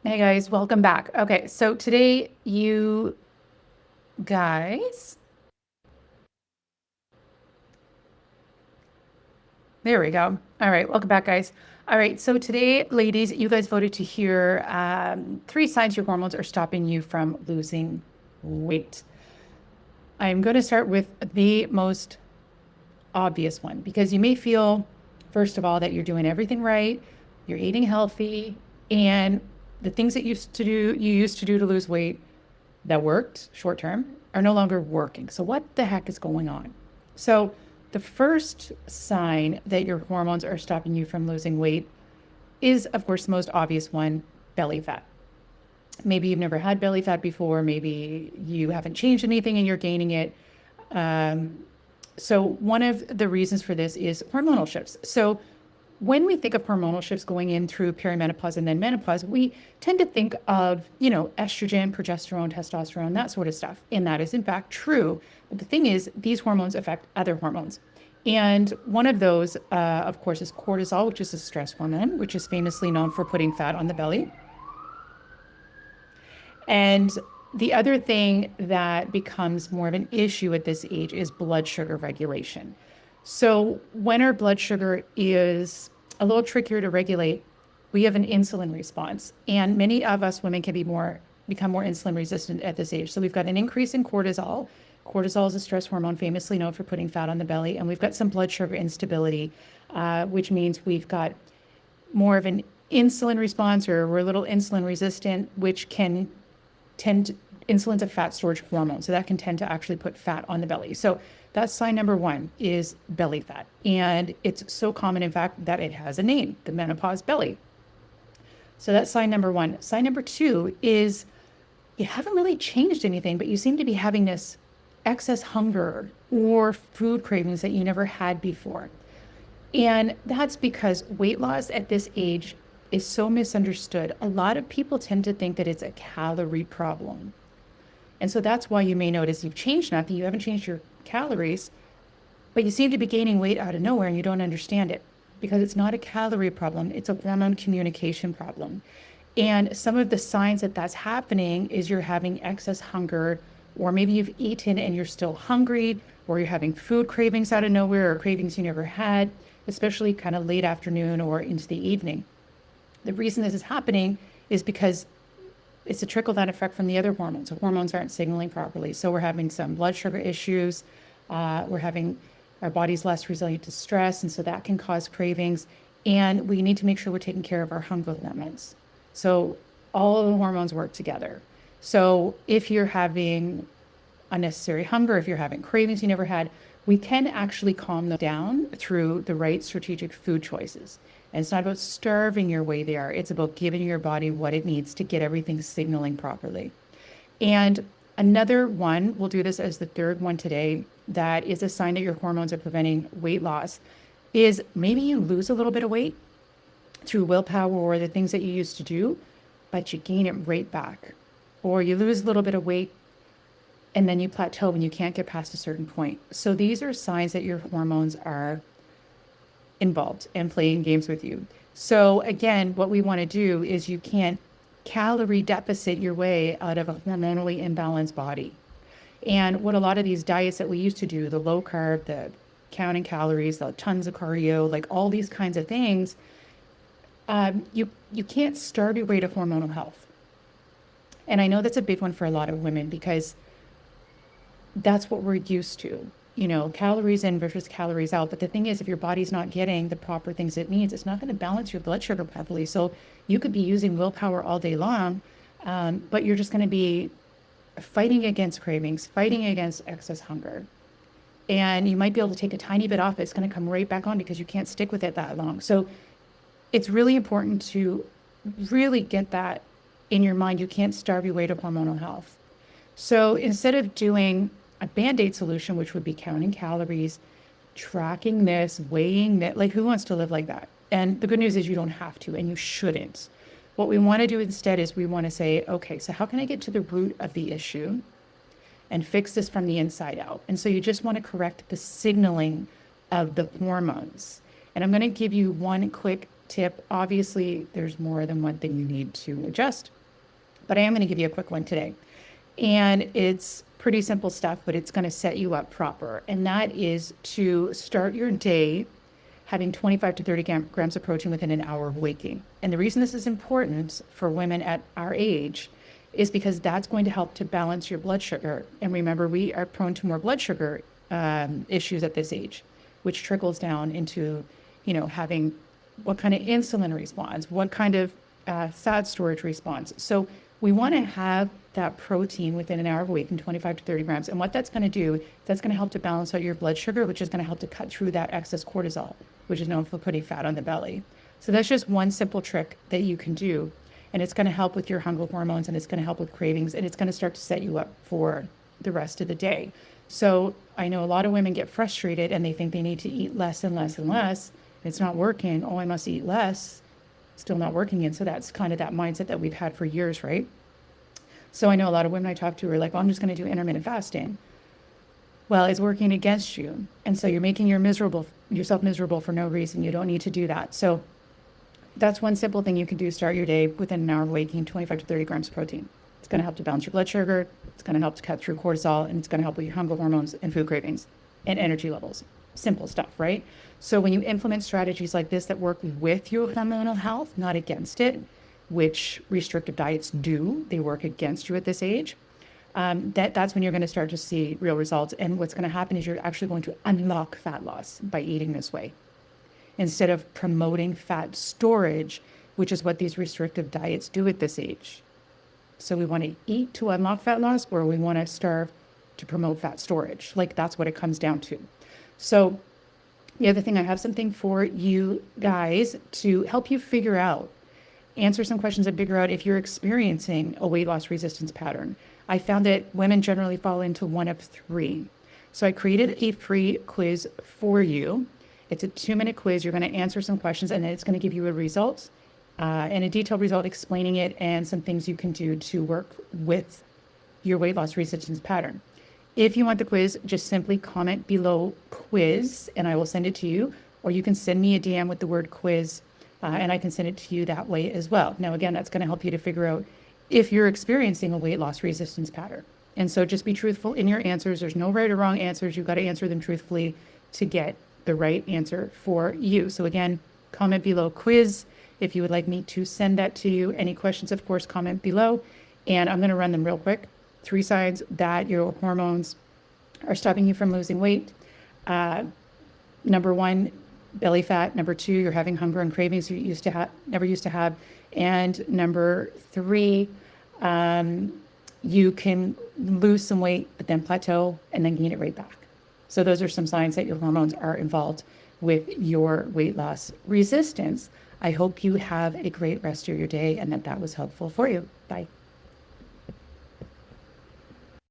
Hey guys, welcome back. Okay, so today you guys, there we go. All right, welcome back, guys. All right, so today, ladies, you guys voted to hear three signs your hormones are stopping you from losing weight. I'm going to start with the most obvious one because you may feel, first of all, that you're doing everything right, you're eating healthy, and the things that you used to do to lose weight that worked short term are no longer working. So, what the heck is going on? So, the first sign that your hormones are stopping you from losing weight is, of course, the most obvious one, belly fat. Maybe you've never had belly fat before. Maybe you haven't changed anything and you're gaining it. Um, so, one of the reasons for this is hormonal shifts. So, when we think of hormonal shifts going in through perimenopause and then menopause, we tend to think of, estrogen, progesterone, testosterone, that sort of stuff. And that is in fact true. But the thing is, these hormones affect other hormones. And one of those, of course, is cortisol, which is a stress hormone, which is famously known for putting fat on the belly. And the other thing that becomes more of an issue at this age is blood sugar regulation. So when our blood sugar is a little trickier to regulate, we have an insulin response. And many of us women can become more insulin resistant at this age. So we've got an increase in cortisol. Cortisol is a stress hormone famously known for putting fat on the belly. And we've got some blood sugar instability, which means we've got more of an insulin response, or we're a little insulin resistant, which can insulin's a fat storage hormone, so that can tend to actually put fat on the belly. So that's sign number one, is belly fat. And it's so common, in fact, that it has a name, the menopause belly. So that's sign number one. Sign number two is you haven't really changed anything, but you seem to be having this excess hunger or food cravings that you never had before. And that's because weight loss at this age is so misunderstood. A lot of people tend to think that it's a calorie problem. And so that's why you may notice you've changed nothing, you haven't changed your calories, but you seem to be gaining weight out of nowhere and you don't understand it because it's not a calorie problem, it's a hormone communication problem. And some of the signs that that's happening is you're having excess hunger, or maybe you've eaten and you're still hungry, or you're having food cravings out of nowhere, or cravings you never had, especially kind of late afternoon or into the evening. The reason this is happening is because it's a trickle-down effect from the other hormones. The hormones aren't signaling properly. So we're having some blood sugar issues. We're having our body's less resilient to stress, and so that can cause cravings. And we need to make sure we're taking care of our hunger hormones. So all of the hormones work together. So if you're having unnecessary hunger, if you're having cravings you never had, we can actually calm them down through the right strategic food choices. And it's not about starving your way there. It's about giving your body what it needs to get everything signaling properly. And another one, we'll do this as the third one today, that is a sign that your hormones are preventing weight loss, is maybe you lose a little bit of weight through willpower or the things that you used to do, but you gain it right back. Or you lose a little bit of weight and then you plateau and you can't get past a certain point. So these are signs that your hormones are involved and playing games with you. So again, what we want to do is you can't calorie deficit your way out of a hormonally imbalanced body. And what a lot of these diets that we used to do, the low carb, the counting calories, the tons of cardio, like all these kinds of things, you can't starve your way to hormonal health. And I know that's a big one for a lot of women because that's what we're used to, calories in versus calories out. But the thing is, if your body's not getting the proper things it needs, it's not going to balance your blood sugar properly. So you could be using willpower all day long, but you're just going to be fighting against cravings, fighting against excess hunger. And you might be able to take a tiny bit off, it's going to come right back on because you can't stick with it that long. So it's really important to really get that in your mind. You can't starve your way to hormonal health. So instead of doing a Band-Aid solution, which would be counting calories, tracking this, weighing that, like who wants to live like that? And the good news is you don't have to, and you shouldn't. What we want to do instead is we want to say, okay, so how can I get to the root of the issue and fix this from the inside out? And so you just want to correct the signaling of the hormones. And I'm going to give you one quick tip. Obviously, there's more than one thing you need to adjust. but I am going to give you a quick one today. And it's pretty simple stuff, but it's going to set you up proper. And that is to start your day having 25 to 30 grams of protein within an hour of waking. And the reason this is important for women at our age is because that's going to help to balance your blood sugar. And remember, we are prone to more blood sugar issues at this age, which trickles down into, having what kind of insulin response, what kind of fat storage response. So we want to have that protein within an hour of waking, 25 to 30 grams. And what that's going to do, that's going to help to balance out your blood sugar, which is going to help to cut through that excess cortisol, which is known for putting fat on the belly. So that's just one simple trick that you can do. And it's going to help with your hunger hormones, and it's going to help with cravings, and it's going to start to set you up for the rest of the day. So I know a lot of women get frustrated and they think they need to eat less and less and less. It's not working. Oh, I must eat less. Still not working. And so that's kind of that mindset that we've had for years, right? So I know a lot of women I talk to are like, oh, I'm just going to do intermittent fasting. Well, it's working against you. And so you're making yourself miserable for no reason. You don't need to do that. So that's one simple thing you can do. Start your day within an hour of waking, 25 to 30 grams of protein. It's going to help to balance your blood sugar. It's going to help to cut through cortisol, and it's going to help with your hunger hormones and food cravings and energy levels. Simple stuff, right? So when you implement strategies like this that work with your hormonal health, not against it, which restrictive diets do, they work against you at this age, that's when you're going to start to see real results. And what's going to happen is you're actually going to unlock fat loss by eating this way, instead of promoting fat storage, which is what these restrictive diets do at this age. So we want to eat to unlock fat loss, or we want to starve to promote fat storage. Like, that's what it comes down to. So the other thing, I have something for you guys to help you answer some questions and figure out if you're experiencing a weight loss resistance pattern. I found that women generally fall into one of three. So I created a free quiz for you. It's a 2-minute quiz. You're going to answer some questions, and then it's going to give you a result, and a detailed result explaining it and some things you can do to work with your weight loss resistance pattern. If you want the quiz, just simply comment below quiz and I will send it to you, or you can send me a DM with the word quiz and I can send it to you that way as well. Now, again, that's going to help you to figure out if you're experiencing a weight loss resistance pattern. And so just be truthful in your answers. There's no right or wrong answers. You've got to answer them truthfully to get the right answer for you. So again, comment below quiz if you would like me to send that to you. Any questions, of course, comment below. And I'm going to run them real quick. 3 signs that your hormones are stopping you from losing weight. Number 1, belly fat. Number 2, you're having hunger and cravings you never used to have. And number 3, you can lose some weight, but then plateau and then gain it right back. So those are some signs that your hormones are involved with your weight loss resistance. I hope you have a great rest of your day and that was helpful for you. Bye.